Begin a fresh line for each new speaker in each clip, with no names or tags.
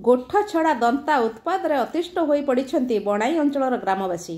गोठ छड़ा दंता उत्पाद रे अतिष्ठ होई पड़िछंती बणाई अंचलर ग्रामवासी।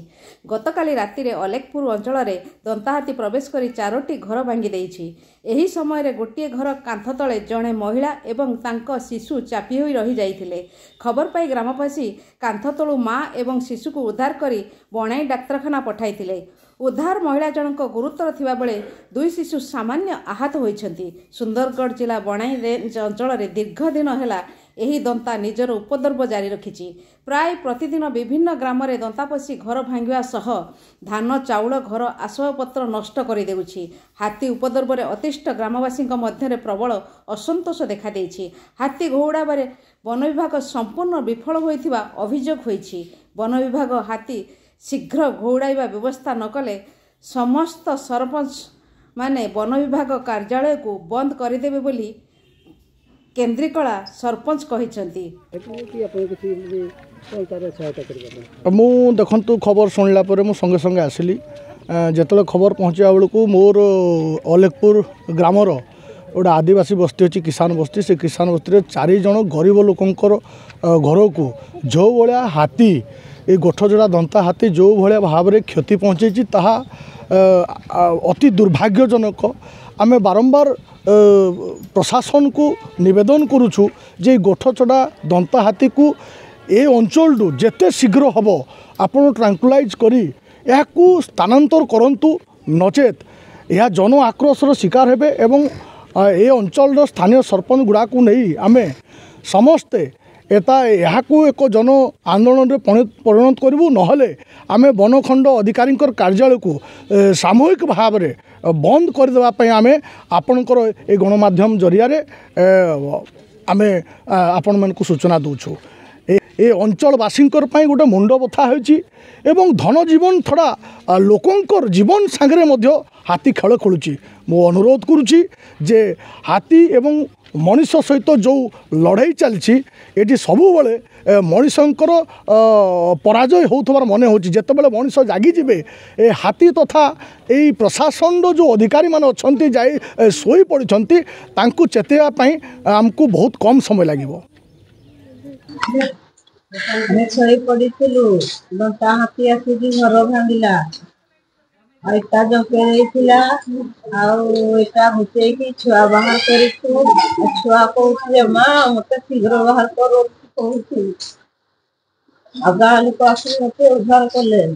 गतकाली रातिरे अलेकपुर अंचल रे दंताहाती प्रवेश करी 4टी घर भांगी देइछि। एही समय रे गोटिए घर कांथ तळे जणे महिला एवं तांको शिशु चापी होई रही जाइथिले। खबर पाई ग्रामवासी कांथ तळु मां एवं शिशु को उद्धार करी बणाई डाक्तरखाना पठाइथिले। उद्धार महिला जनक गुरुतर थिबा बेले 2 शिशु सामान्य आहत होइछंती। सुंदरगढ़ जिला बणाई रेंज अंचल रे दीर्घ दिन हेला एही दंता निजर उपद्रव जारी रखिछि। प्राय प्रतिदिन विभिन्न ग्राम रे दंता पशी घर भांगिवा सह धान चाउल घर आसबाबपत्र नष्ट कर देउछि। हाथी उपद्रव रे अतिष्ठ ग्रामवासी मध्य प्रबल असंतोष देखा देइछि। हाथी घौड़ाबारे वन विभाग संपूर्ण विफल होइथिबा अभियोग होइछि। वन विभाग हाथी शीघ्र घौड़ाइबा व्यवस्था नकले समस्त सरपंच माने वन विभाग कार्यालय को बंद करदेवे बोली केन्द्रीकला सरपंच कहते।
मु देखु खबर शुणला संगे संगे आसली जिते खबर पहुँचा बेलू मोर अलेकपुर ग्रामर गोटे आदिवासी बस्ती अच्छी किसान बस्ती। से किसान बस्ती 4 जन गरीब लोकंर घर को जो भाया हाथी ये गोठजोड़ा दंता हाथी जो भाया भाव में क्षति पहुँचे ताहा अति दुर्भाग्यजनक। आमे बारंबार प्रशासन को निवेदन करुछु जे गोठचड़ा दंता हाथी को ए अंचल जेते शीघ्र हम आपन ट्रांकुलाइज करी या स्थानांतर करंतु नचेत यह जन आक्रोशर शिकार हेबे एवं ए अंचल स्थानीय सरपंच गुड़ा को नहीं आमे समस्ते यहाँ एक जन आंदोलन में परिणत करूँ नहले आमे वनखंड अधिकारी कार्यालय को सामूहिक भाव में बंद करदेवाई आमे आपणकर ए गणमाध्यम जरिया आमे आपण मानक सूचना दूचु। ए अंचलवासी गोटे मुंड बथा होइछि एवं धन जीवन थोड़ा लोकंकर जीवन सांगरे मध्य हाथी खेल खेलुछि। मो अनुरोध करुछि जे हाथी एवं मनीष सहित जो लड़ाई चलती ये सबु बेले मनीषंकर पराजय होथबार मने होछि। जेतेबेले मनीष जागी जिबे ए हाथी तथा ए प्रशासन जो अधिकारी माने अछंती जाई सोई पड़िछंती तांकु चेतेबा पई हमकु बहुत कम समय लागिवो।
सोई पड़िथिलु दंता हाथी आसी घर भांगिला एटा जकेला आटा घुचे कि छुआ बाहर कर छुआ कहे माँ मत शीघ्र बाहर कर गाँ लोक आस उद्धार कले।